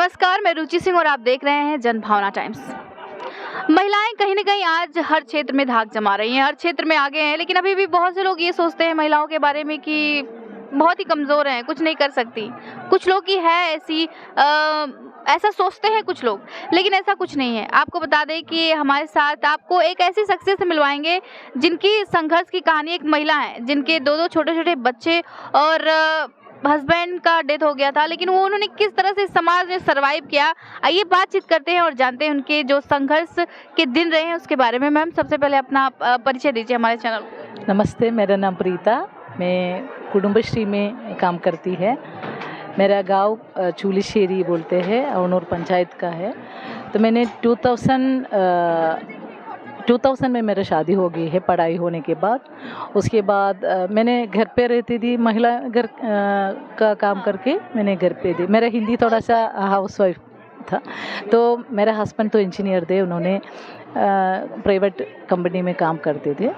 नमस्कार, मैं रुचि सिंह और आप देख रहे हैं जनभावना टाइम्स। महिलाएं कहीं न कहीं आज हर क्षेत्र में धाक जमा रही हैं, हर क्षेत्र में आगे हैं, लेकिन अभी भी बहुत से लोग ये सोचते हैं महिलाओं के बारे में कि बहुत ही कमज़ोर हैं, कुछ नहीं कर सकती। कुछ लोग की है ऐसी ऐसा सोचते हैं कुछ लोग, लेकिन ऐसा कुछ नहीं है। आपको बता दें कि हमारे साथ आपको एक ऐसी शख्सियत से मिलवाएँगे जिनकी संघर्ष की कहानी, एक महिला है जिनके 2-2 छोटे-छोटे बच्चे और हस्बैंड का डेथ हो गया था, लेकिन वो उन्होंने किस तरह से समाज में सर्वाइव किया। आइए बातचीत करते हैं और जानते हैं उनके जो संघर्ष के दिन रहे हैं उसके बारे में। मैम, सबसे पहले अपना परिचय दीजिए हमारे चैनल को। नमस्ते, मेरा नाम प्रीता, मैं कुटुंबश्री में काम करती है। मेरा गांव चूलीशेरी बोलते हैं, अवनूर पंचायत का है। तो मैंने 2000 में मेरा शादी हो गई है पढ़ाई होने के बाद। उसके बाद मैंने घर पे रहती थी, महिला घर का काम करके मैंने घर पे थी। मेरा हिंदी थोड़ा सा हाउसवाइफ था। तो मेरे हस्बैंड तो इंजीनियर थे, उन्होंने प्राइवेट कंपनी में काम करते थे।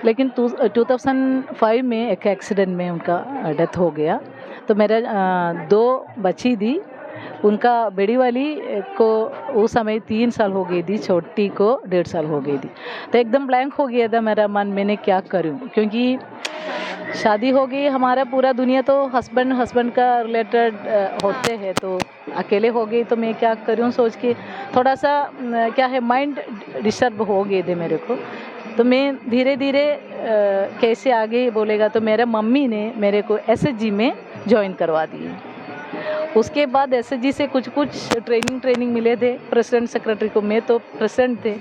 लेकिन 2005 में एक एक्सीडेंट में उनका डेथ हो गया। तो मेरा 2 बच्ची थी, उनका बड़ी वाली को उस समय 3 साल हो गई थी, छोटी को 1.5 साल हो गई थी। तो एकदम ब्लैंक हो गया था मेरा मन, मैंने क्या करूं, क्योंकि शादी हो गई, हमारा पूरा दुनिया तो हस्बैंड का रिलेटेड होते हैं, तो अकेले हो गई तो मैं क्या करूं सोच के थोड़ा सा क्या है माइंड डिस्टर्ब हो गए थे मेरे को। तो मैं धीरे धीरे कैसे आगे बोलेगा, तो मेरे मम्मी ने मेरे को एसएचजी में ज्वाइन करवा दी। उसके बाद एसएचजी से कुछ ट्रेनिंग मिले थे प्रेसिडेंट सेक्रेटरी को। मैं तो प्रेसिडेंट थे,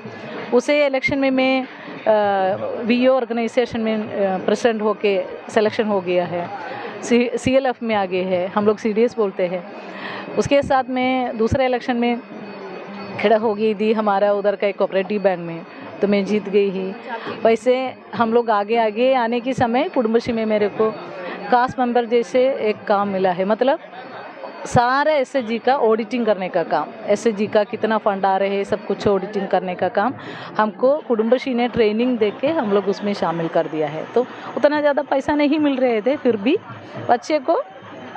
उसे इलेक्शन में मैं वीओ ऑर्गेनाइजेशन में प्रेसिडेंट होके सिलेक्शन हो गया है। सीएलएफ में आगे है, हम लोग सीडीएस बोलते हैं। उसके साथ में दूसरे इलेक्शन में खड़ा हो गई थी हमारा उधर का एक कोऑपरेटिव बैंक में, तो मैं जीत गई ही। वैसे हम लोग आगे आने के समय कुटुंबश्री में मेरे को कास्ट मेंबर जैसे एक काम मिला है, मतलब सारा एसएचजी का ऑडिटिंग करने का काम, एसएचजी का कितना फंड आ रहे हैं सब कुछ ऑडिटिंग करने का काम हमको कुटुंबश्री ने ट्रेनिंग देके हम लोग उसमें शामिल कर दिया है। तो उतना ज़्यादा पैसा नहीं मिल रहे थे, फिर भी बच्चे को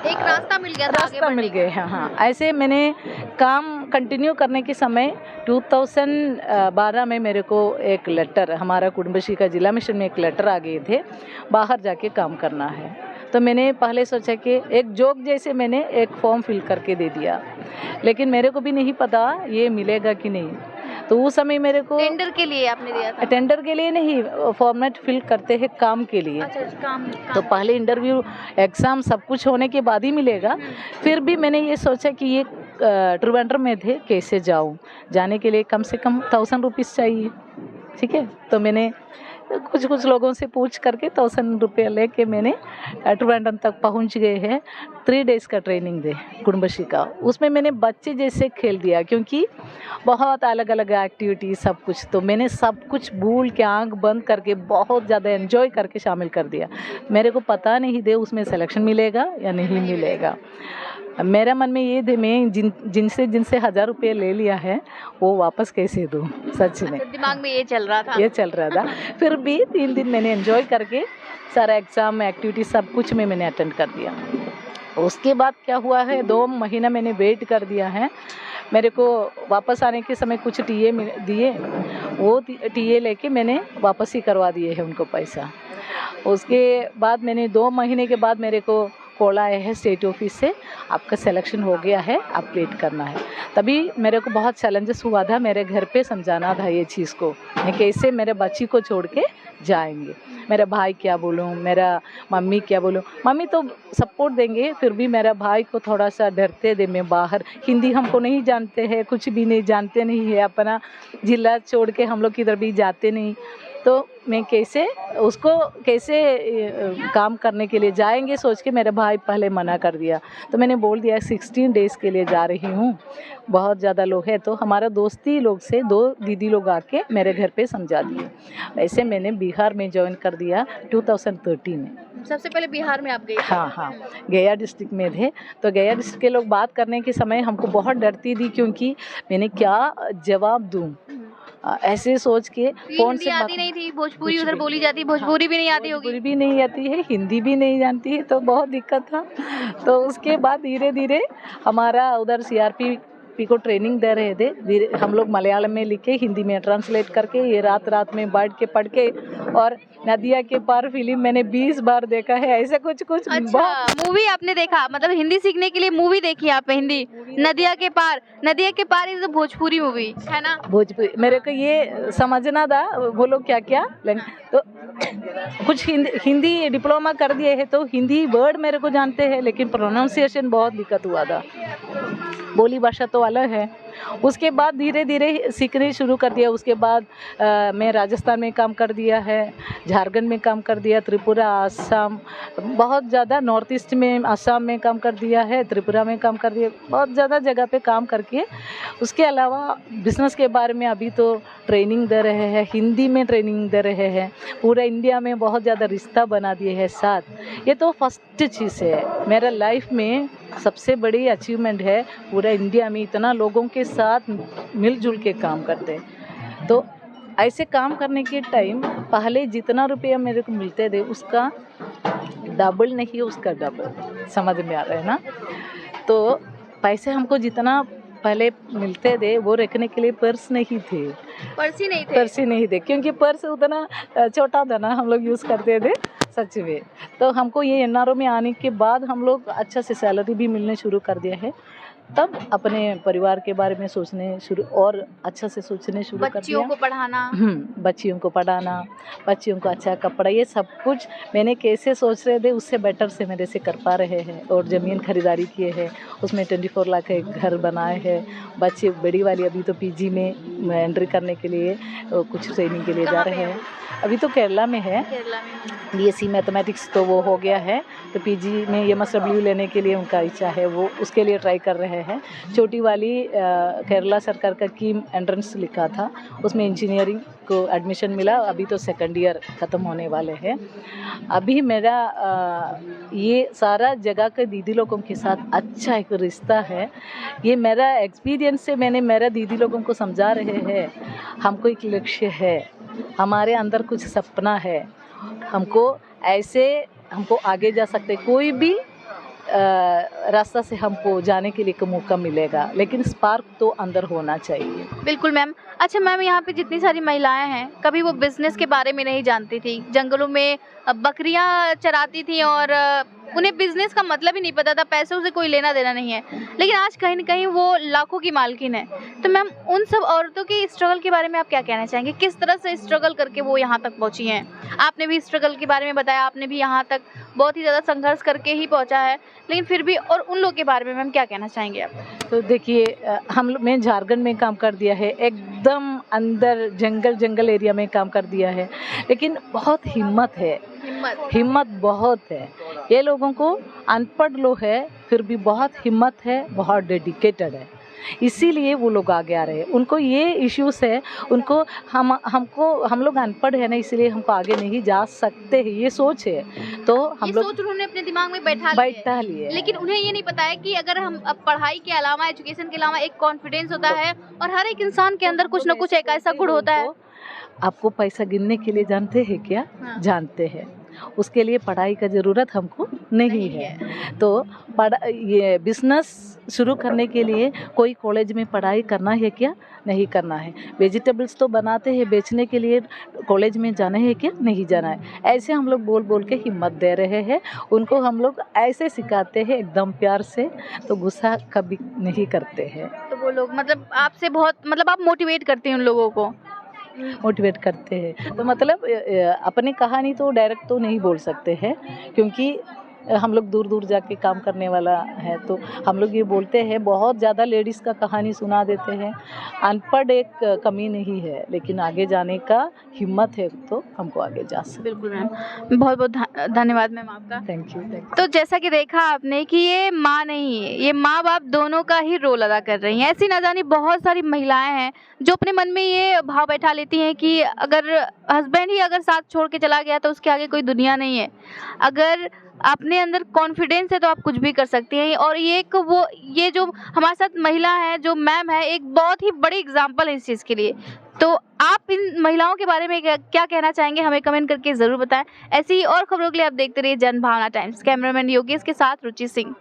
एक रास्ता मिल गया था, रास्ता मिल गया। हाँ, ऐसे मैंने काम कंटिन्यू करने के समय 2012 में मेरे को एक लेटर, हमारा कुटुंबश्री का जिला मिशन में एक लेटर आ गए थे, बाहर जाके काम करना है। तो मैंने पहले सोचा कि एक जोक जैसे मैंने एक फॉर्म फिल करके दे दिया, लेकिन मेरे को भी नहीं पता ये मिलेगा कि नहीं। तो उस समय मेरे को टेंडर के लिए आपने दिया था? टेंडर के लिए नहीं, फॉर्मेट फिल करते हैं काम के लिए। अच्छा, काम। तो पहले इंटरव्यू एग्ज़ाम सब कुछ होने के बाद ही मिलेगा। फिर भी मैंने ये सोचा कि ये त्रिवेंद्रम में थे, कैसे जाऊँ, जाने के लिए कम से कम 1000 रुपीज़ चाहिए, ठीक है। तो मैंने कुछ लोगों से पूछ करके 1000 रुपये लेके मैंने त्रिवेंद्रम तक पहुंच गए हैं। 3 डेज़ का ट्रेनिंग दे कुटुंबश्री का, उसमें मैंने बच्चे जैसे खेल दिया, क्योंकि बहुत अलग अलग एक्टिविटी सब कुछ, तो मैंने सब कुछ भूल के आंख बंद करके बहुत ज़्यादा एंजॉय करके शामिल कर दिया। मेरे को पता नहीं दे उसमें सिलेक्शन मिलेगा या नहीं मिलेगा। मेरा मन में ये थे, मैं जिनसे 1000 रुपये ले लिया है वो वापस कैसे दूँ, सच में दिमाग में ये चल रहा था। फिर भी 3 दिन मैंने एंजॉय करके सारा एग्ज़ाम एक्टिविटी सब कुछ में मैंने अटेंड कर दिया। उसके बाद क्या हुआ है, 2 महीना मैंने वेट कर दिया है। मेरे को वापस आने के समय कुछ टीए दिए, वो टीए लेके मैंने वापस ही करवा दिए हैं उनको पैसा। उसके बाद मैंने 2 महीने के बाद मेरे को कॉल आया है स्टेट ऑफिस से, आपका सिलेक्शन हो गया है, आप वेट करना है। तभी मेरे को बहुत चैलेंजेस हुआ था, मेरे घर पे समझाना था ये चीज़ को, मैं कैसे मेरे बच्ची को छोड़ के जाएंगे, मेरा भाई क्या बोलूँ, मेरा मम्मी क्या बोलूँ। मम्मी तो सपोर्ट देंगे, फिर भी मेरा भाई को थोड़ा सा डरते थे। मैं बाहर हिंदी हमको नहीं जानते हैं, कुछ भी नहीं जानते नहीं है, अपना जिला छोड़ के हम लोग किधर भी जाते नहीं। तो मैं कैसे काम करने के लिए जाएंगे सोच के मेरे भाई पहले मना कर दिया। तो मैंने बोल दिया 16 डेज़ के लिए जा रही हूँ, बहुत ज़्यादा लोग है। तो हमारा दोस्ती लोग से 2 दीदी लोग आके मेरे घर पे समझा दिए। ऐसे मैंने बिहार में ज्वाइन कर दिया 2013 में। सबसे पहले बिहार में आप गए? हाँ, गया डिस्ट्रिक्ट में थे। तो गया डिस्ट्रिक्ट के लोग बात करने के समय हमको बहुत डरती थी, क्योंकि मैंने क्या जवाब दूँ, ऐसे सोच के फोन हिंदी से आती नहीं थी, भोजपुरी कुछ उधर भी बोली नहीं। जाती, भोजपुरी भी नहीं आती भोजपुरी होगी। भी नहीं आती है, हिंदी भी नहीं जानती है, तो बहुत दिक्कत था। तो उसके बाद धीरे धीरे हमारा उधर सीआरपी को ट्रेनिंग दे रहे थे, धीरे हम लोग मलयालम में लिख के हिंदी में ट्रांसलेट करके ये रात रात में बैठ के पढ़ के, और नदिया के पार फिल्म मैंने 20 बार देखा है, ऐसे कुछ कुछ बहुत अच्छा, मूवी आपने देखा, मतलब हिंदी सीखने के लिए मूवी देखी आपने हिंदी? नदिया के पार, नदिया के पार इज भोजपुरी मूवी है ना? भोजपुरी मेरे को ये समझना था वो लोग क्या क्या तो कुछ हिंदी डिप्लोमा कर दिए है, तो हिंदी वर्ड मेरे को जानते हैं, लेकिन प्रोनाउंसिएशन बहुत दिक्कत हुआ था, बोली भाषा तो अलग है। उसके बाद धीरे धीरे सीखने शुरू कर दिया। उसके बाद मैं राजस्थान में काम कर दिया है, झारखंड में काम कर दिया, त्रिपुरा, आसाम, बहुत ज़्यादा नॉर्थ ईस्ट में आसाम में काम कर दिया है, त्रिपुरा में काम कर दिया, बहुत ज़्यादा जगह पे काम करके। उसके अलावा बिज़नेस के बारे में अभी तो ट्रेनिंग दे रहे हैं, हिंदी में ट्रेनिंग दे रहे हैं, पूरे इंडिया में बहुत ज़्यादा रिश्ता बना दिए हैं साथ। ये तो फर्स्ट चीज़ है, मेरा लाइफ में सबसे बड़ी अचीवमेंट है, पूरा इंडिया में इतना लोगों के साथ मिलजुल के काम करते हैं। तो ऐसे काम करने के टाइम पहले जितना रुपया मेरे को मिलते थे उसका डबल नहीं, उसका डबल, समझ में आ रहा है ना? तो पैसे हमको जितना पहले मिलते थे वो रखने के लिए पर्स नहीं थे, पर्स ही नहीं थे। पर्स ही नहीं थे, क्योंकि पर्स उतना छोटा था ना, हम लोग यूज़ करते थे सच में। तो हमको ये एनआरओ में आने के बाद हम लोग अच्छा से सैलरी भी मिलने शुरू कर दिया है, तब अपने परिवार के बारे में सोचने शुरू और अच्छा से सोचने शुरू कर दिया। बच्चियों को पढ़ाना, बच्चियों को पढ़ाना, बच्चियों को अच्छा कपड़ा, ये सब कुछ मैंने कैसे सोच रहे थे उससे बेटर से मेरे से कर पा रहे हैं। और ज़मीन खरीदारी किए हैं, उसमें 24 लाख का एक घर बनाए हैं। बच्चे बड़ी वाली अभी तो पीजी में एंट्री करने के लिए कुछ ट्रेनिंग के लिए जा रहे हैं। अभी तो केरला में है, केरला में बीएससी मैथमेटिक्स तो वो हो गया है, तो पीजी में एमएसडब्ल्यू लेने के लिए उनका इच्छा है, वो उसके लिए ट्राई कर रहे हैं। छोटी वाली केरला सरकार का कीम एंट्रेंस लिखा था, उसमें इंजीनियरिंग को एडमिशन मिला, अभी तो सेकंड ईयर ख़त्म होने वाले हैं। अभी मेरा ये सारा जगह के दीदी लोगों के साथ अच्छा एक रिश्ता है। ये मेरा एक्सपीरियंस से मैंने मेरा दीदी लोगों को समझा रहे हैं, हमको एक लक्ष्य है, हमारे अंदर कुछ सपना है, हमको आगे जा सकते, कोई भी रास्ता से हमको जाने के लिए एक मौका मिलेगा, लेकिन स्पार्क तो अंदर होना चाहिए। बिल्कुल मैम। अच्छा मैम, यहाँ पे जितनी सारी महिलाएं हैं, कभी वो बिजनेस के बारे में नहीं जानती थी, जंगलों में बकरियां चराती थी और उन्हें बिजनेस का मतलब ही नहीं पता था, पैसों से कोई लेना देना नहीं है, लेकिन आज कहीं ना कहीं वो लाखों की मालकिन है। तो मैम उन सब औरतों की स्ट्रगल के बारे में आप क्या कहना चाहेंगे? किस तरह से स्ट्रगल करके वो यहाँ तक पहुँची हैं? आपने भी स्ट्रगल के बारे में बताया, आपने भी यहाँ तक बहुत ही ज़्यादा संघर्ष करके ही पहुँचा है, लेकिन फिर भी और उन लोग के बारे में मैम क्या कहना चाहेंगे आप? तो देखिए, मैं झारखंड में काम कर दिया है, एकदम अंदर जंगल एरिया में काम कर दिया है, लेकिन बहुत हिम्मत बहुत है। ये लोगों को अनपढ़ लोग है, फिर भी बहुत हिम्मत है, बहुत डेडिकेटेड है, इसीलिए वो लोग आगे आ रहे हैं। उनको ये इश्यूज है, उनको हम लोग अनपढ़ है ना, इसलिए हमको आगे नहीं जा सकते हैं, ये सोच है। तो हम लोग सोच उन्होंने अपने दिमाग में बैठा लिए, लेकिन उन्हें ये नहीं पता है कि अगर हम अब पढ़ाई के अलावा, एजुकेशन के अलावा एक कॉन्फिडेंस होता है, और हर एक इंसान के अंदर कुछ ना कुछ एक ऐसा गुण होता है। आपको पैसा गिनने के लिए जानते हैं क्या? हाँ। जानते हैं, उसके लिए पढ़ाई का ज़रूरत हमको नहीं है। तो ये बिजनेस शुरू करने के लिए कोई कॉलेज में पढ़ाई करना है क्या? नहीं करना है। वेजिटेबल्स तो बनाते हैं, बेचने के लिए कॉलेज में जाना है क्या? नहीं जाना है। ऐसे हम लोग बोल बोल के हिम्मत दे रहे हैं उनको, हम लोग ऐसे सिखाते हैं एकदम प्यार से, तो गुस्सा कभी नहीं करते हैं। तो वो लोग मतलब आपसे बहुत, मतलब आप मोटिवेट करते हैं उन लोगों को? मोटिवेट करते हैं। तो मतलब अपनी कहानी तो डायरेक्ट तो नहीं बोल सकते हैं, क्योंकि हम लोग दूर दूर जाके काम करने वाला है, तो हम लोग ये बोलते हैं, बहुत ज़्यादा लेडीज़ का कहानी सुना देते हैं। अनपढ़ एक कमी नहीं है, लेकिन आगे जाने का हिम्मत है तो हमको आगे जा सकते। बिल्कुल मैम, बहुत बहुत धन्यवाद मैम आपका। Thank you. तो जैसा कि देखा आपने कि ये माँ नहीं है, ये माँ बाप दोनों का ही रोल अदा कर रही हैं। ऐसी ना जानी बहुत सारी महिलाएं हैं जो अपने मन में ये भाव बैठा लेती हैं कि अगर हस्बैंड ही अगर साथ छोड़ के चला गया तो उसके आगे कोई दुनिया नहीं है। अगर अपने अंदर कॉन्फिडेंस है तो आप कुछ भी कर सकती हैं। और ये जो हमारे साथ महिला है, जो मैम है, एक बहुत ही बड़ी एग्जाम्पल है इस चीज़ के लिए। तो आप इन महिलाओं के बारे में क्या कहना चाहेंगे, हमें कमेंट करके ज़रूर बताएं। ऐसी ही और खबरों के लिए आप देखते रहिए जनभावना टाइम्स। कैमरामैन योगेश के साथ रुचि सिंह।